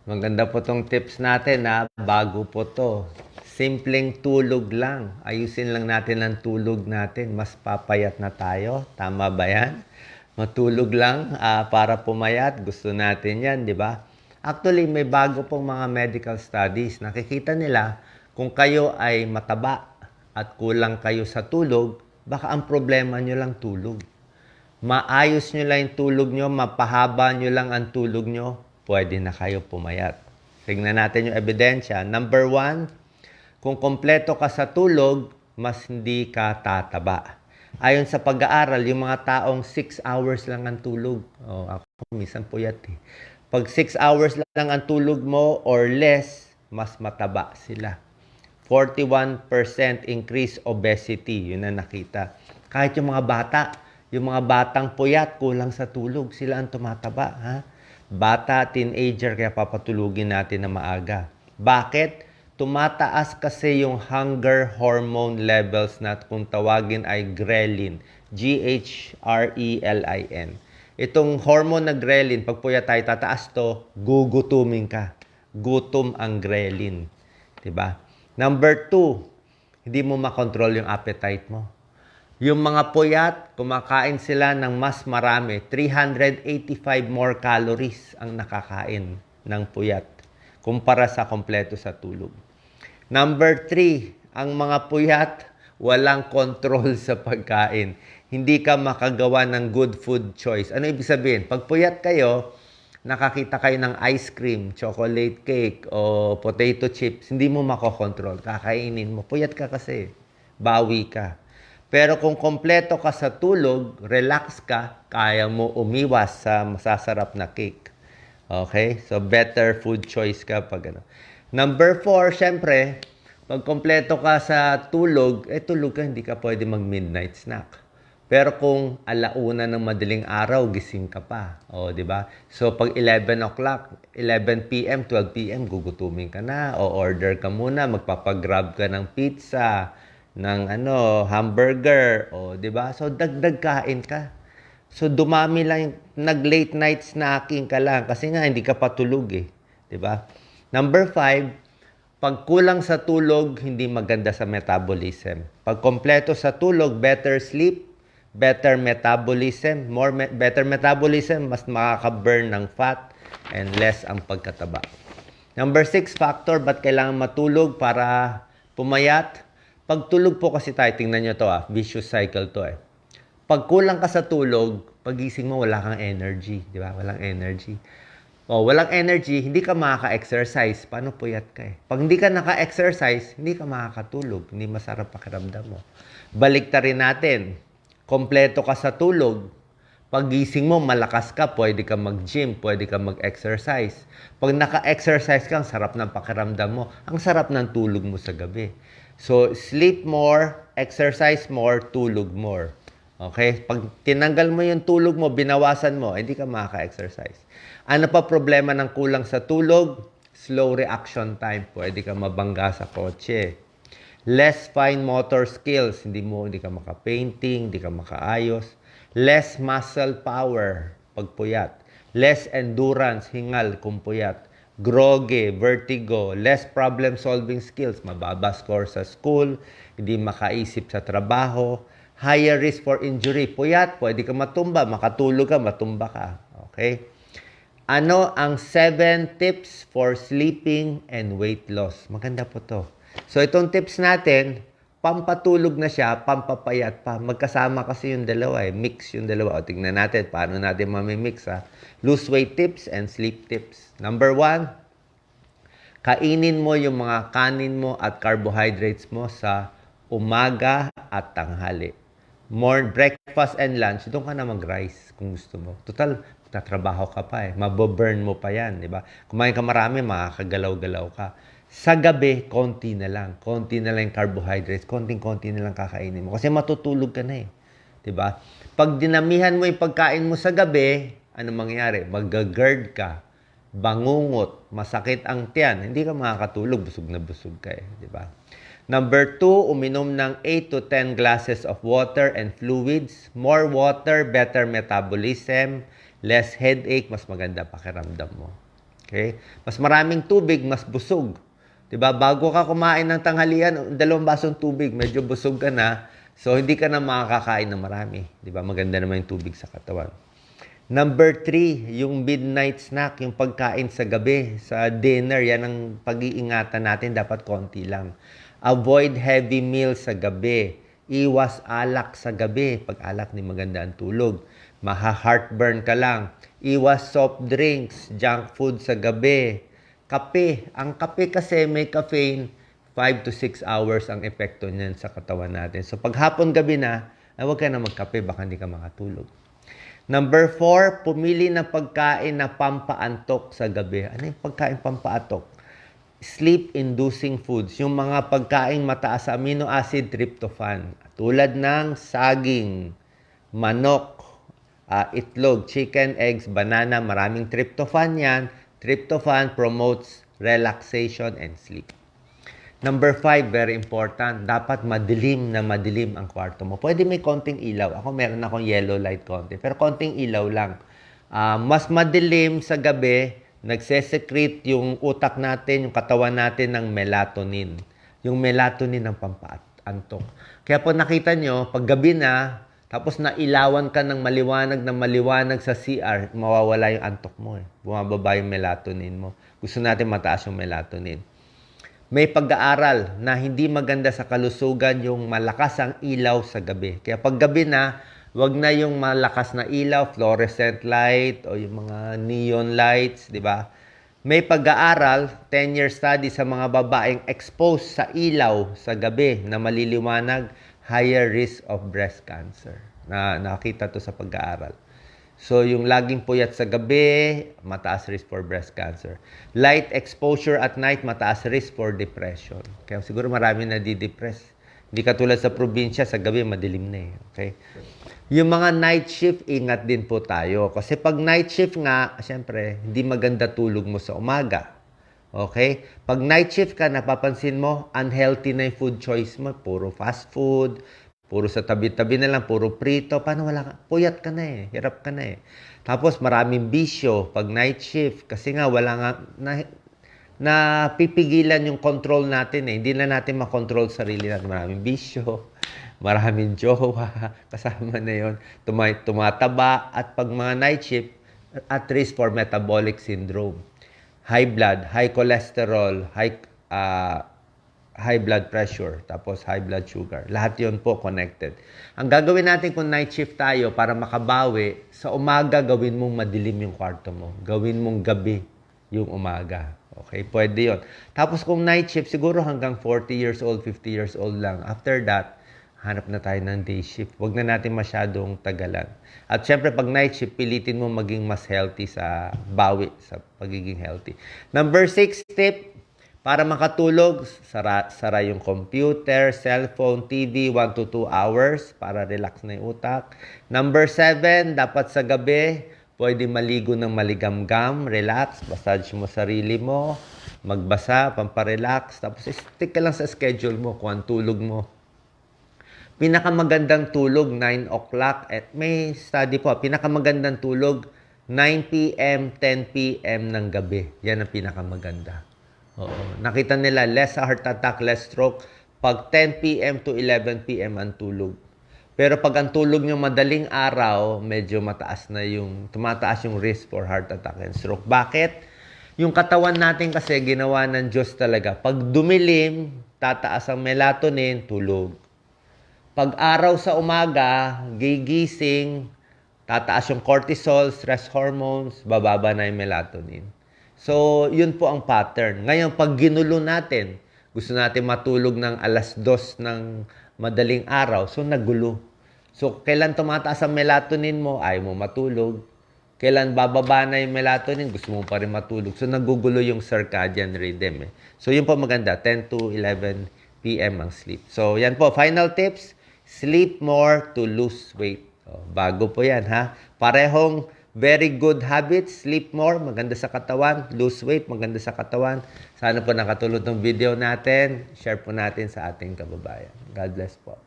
Maganda po tong tips natin na bago po to. Simpleng tulog lang. Ayusin lang natin ang tulog natin. Mas papayat na tayo. Tama ba yan? Matulog lang para pumayat. Gusto natin yan, di ba? Actually, may bago pong mga medical studies. Nakikita nila kung kayo ay mataba at kulang kayo sa tulog, baka ang problema nyo lang tulog. Maayos nyo lang yung tulog nyo, mapahaba nyo lang ang tulog nyo, pwede na kayo pumayat. Tignan natin yung ebidensya. Number 1, kung kompleto ka sa tulog, mas hindi ka tataba. Ayon sa pag-aaral, yung mga taong 6 hours lang ang tulog. Ako minsan puyat eh. Pag 6 hours lang ang tulog mo or less, mas mataba sila. 41% increase obesity, yun ang nakita. Kahit yung mga bata, yung mga batang puyat, kulang sa tulog, sila ang tumataba. Ha? Bata, teenager, kaya papatulugin natin na maaga. Bakit? Tumataas kasi yung hunger hormone levels na kung tawagin ay ghrelin. G-H-R-E-L-I-N. Itong hormone na ghrelin, pag puyat tayo tataas to, gugutumin ka. Gutom ang ghrelin. Diba? Number 2, hindi mo makontrol yung appetite mo. Yung mga puyat, kumakain sila ng mas marami. 385 more calories ang nakakain ng puyat kumpara sa kompleto sa tulog. Number 3, ang mga puyat, walang control sa pagkain. Hindi ka makagawa ng good food choice. Ano ibig sabihin? Pag puyat kayo, nakakita kayo ng ice cream, chocolate cake, o potato chips, hindi mo makokontrol. Kakainin mo. Puyat ka kasi. Bawi ka. Pero kung kompleto ka sa tulog, relax ka, kaya mo umiwas sa masasarap na cake. Okay? So, better food choice ka pag ano. Number 4, syempre, pag kompleto ka sa tulog, tulog ka, hindi ka pwede mag-midnight snack. Pero kung alauna ng madaling araw, gising ka pa. O, di ba? So, pag 11 o'clock, 11 p.m., 12 p.m., gugutumin ka na. O, order ka muna, magpapagrab ka ng pizza, ng hamburger. O, di ba? So, dagdag kain ka. So, dumami lang yung nag-late night snacking ka lang. Kasi nga, hindi ka patulog eh. Di ba? Number 5, pag kulang sa tulog, hindi maganda sa metabolism. Pag kompleto sa tulog, better sleep, better metabolism. Better metabolism, mas makaka-burn ng fat and less ang pagkataba. Number 6 factor, ba't kailangan matulog para pumayat? Pag tulog po kasi tayo, tingnan nyo to vicious cycle to eh. Pag kulang ka sa tulog, pagising mo wala kang energy, di ba? Walang energy. Walang energy, hindi ka makaka-exercise. Paano puyat ka eh? Pag hindi ka naka-exercise, hindi ka makakatulog. Hindi masarap pakiramdam mo. Baliktarin natin. Kompleto ka sa tulog. Pagising mo, malakas ka, pwede ka mag-gym, pwede ka mag-exercise. Pag naka-exercise ka, ang sarap ng pakiramdam mo. Ang sarap ng tulog mo sa gabi. So, sleep more, exercise more, tulog more. Okay? Pag tinanggal mo yung tulog mo, binawasan mo, hindi ka makaka-exercise. Ano pa problema ng kulang sa tulog? Slow reaction time. Pwede ka mabangga sa kotse. Less fine motor skills. Hindi ka maka-painting, hindi ka makaayos. Less muscle power pag puyat. Less endurance, hingal kung puyat. Groggy, vertigo, less problem-solving skills. Mababa score sa school, hindi makaisip sa trabaho. Higher risk for injury. Puyat, pwede ka matumba. Makatulog ka, matumba ka. Okay? Ano ang 7 tips for sleeping and weight loss? Maganda po to. So, itong tips natin, pampatulog na siya, pampapayat pa. Magkasama kasi yung dalawa eh. Mix yung dalawa. O, tingnan natin, paano natin mamimix ha. Lose weight tips and sleep tips. Number 1, kainin mo yung mga kanin mo at carbohydrates mo sa umaga at tanghali. Breakfast and lunch, doon ka na mag-rice kung gusto mo. Total, tatrabaho ka pa eh. Maboburn mo pa yan, di ba? Kumain ka marami, makakagalaw-galaw ka. Sa gabi, konti na lang. Konti na lang yung carbohydrates. Konting-konti na lang kakainin mo. Kasi matutulog ka na eh. Di ba? Pag dinamihan mo yung pagkain mo sa gabi, ano mangyayari? Mag-GERD ka. Bangungot. Masakit ang tiyan. Hindi ka makakatulog. Busog na busog ka eh. Di ba? Number 2, uminom ng 8 to 10 glasses of water and fluids. More water, better metabolism. Less headache, mas maganda pakiramdam mo. Okay? Mas maraming tubig, mas busog. 'Di ba? Bago ka kumain ng tanghalian, 2 basong tubig, medyo busog ka na. So, hindi ka na makakakain ng marami. 'Di ba? Maganda naman yung tubig sa katawan. Number 3, yung midnight snack, yung pagkain sa gabi, sa dinner, yan ang pag-iingatan natin, dapat konti lang. Avoid heavy meals sa gabi. Iwas alak sa gabi. Pag alak, di maganda ang tulog. Maha-heartburn ka lang. Iwas soft drinks, junk food sa gabi. Kape. Ang kape kasi may caffeine, 5 to 6 hours ang epekto niyan sa katawan natin. So pag hapon gabi na, huwag ka na magkape, baka hindi ka makatulog. Number 4, pumili ng pagkain na pampaantok sa gabi. Ano yung pagkain pampaantok? Sleep-inducing foods. Yung mga pagkain mataas sa amino acid, tryptophan. Tulad ng saging, manok, itlog, chicken, eggs, banana. Maraming tryptophan yan. Tryptophan promotes relaxation and sleep. Number 5, very important. Dapat madilim ang kwarto mo. Pwede may konting ilaw. Ako meron akong yellow light konti. Pero konting ilaw lang. Mas madilim sa gabi, nagse-secrete yung utak natin, yung katawan natin ng melatonin. Yung melatonin ng pampaantok. Kaya po nakita nyo, pag gabi na, tapos nailawan ka ng maliwanag sa CR, mawawala yung antok mo. Bumababa yung melatonin mo. Gusto natin mataas yung melatonin. May pag-aaral na hindi maganda sa kalusugan yung malakas ang ilaw sa gabi. Kaya pag gabi na, wag na yung malakas na ilaw, fluorescent light o yung mga neon lights, di ba? May pag-aaral, 10-year study sa mga babaeng exposed sa ilaw sa gabi na maliliwanag, higher risk of breast cancer. Nakita to sa pag-aaral. So, yung laging puyat sa gabi, mataas risk for breast cancer. Light exposure at night, mataas risk for depression. Kaya siguro marami na di-depress. Hindi katulad sa probinsya, sa gabi, madilim na eh. Okay? Yung mga night shift, ingat din po tayo. Kasi pag night shift nga, syempre, hindi maganda tulog mo sa umaga. Okay? Pag night shift ka, napapansin mo, unhealthy na yung food choice mo. Puro fast food, puro sa tabi-tabi na lang, puro prito. Paano wala ka? Puyat ka na eh. Hirap ka na eh. Tapos maraming bisyo pag night shift. Kasi nga wala nga, na pipigilan yung control natin eh. Hindi na natin makontrol sarili natin. Maraming bisyo, maraming jowa, kasama na yun. Tumataba. At pag mga night shift, at risk for metabolic syndrome. High blood, high cholesterol, high blood pressure, tapos high blood sugar. Lahat yun po connected. Ang gagawin natin kung night shift tayo para makabawi, sa umaga gawin mong madilim yung kwarto mo. Gawin mong gabi yung umaga. Okay, pwede yun. Tapos kung night shift, siguro hanggang 40 years old, 50 years old lang. After that, hanap na tayo ng day shift. Huwag na natin masyadong tagalan. At syempre, pag night shift, pilitin mo maging mas healthy sa bawi, sa pagiging healthy. Number 6 tip, para makatulog, sara yung computer, cellphone, TV, 1 to 2 hours para relax na yung utak. Number 7, dapat sa gabi, pwede maligo ng maligamgam, relax, massage mo sarili mo, magbasa, pamparelax, tapos stick ka lang sa schedule mo kung ang tulog mo. Pinakamagandang tulog, 9 o'clock. At may study po, pinakamagandang tulog, 9 p.m., 10 p.m. ng gabi. Yan ang pinakamaganda. Oo. Nakita nila, less heart attack, less stroke, pag 10 p.m. to 11 p.m. ang tulog. Pero pag ang tulog nyo madaling araw, medyo tumataas yung risk for heart attack and stroke. Bakit? Yung katawan natin kasi ginawa ng Diyos talaga. Pag dumilim, tataas ang melatonin, tulog. Pag araw sa umaga, gigising, tataas yung cortisol, stress hormones, bababa na yung melatonin. So, yun po ang pattern. Ngayon, pag ginulo natin, gusto natin matulog ng 2:00 ng madaling araw, so nagulo. So, kailan tumataas ang melatonin mo, ayaw mo matulog. Kailan bababa na yung melatonin, gusto mo pa rin matulog. So, nagugulo yung circadian rhythm. So, yun po maganda, 10 to 11 p.m. ang sleep. So, yan po, final tips, sleep more to lose weight. Bago po yan, ha? Parehong very good habits, sleep more, maganda sa katawan, lose weight, maganda sa katawan. Sana po nakatulong ng video natin, share po natin sa ating kababayan. God bless po.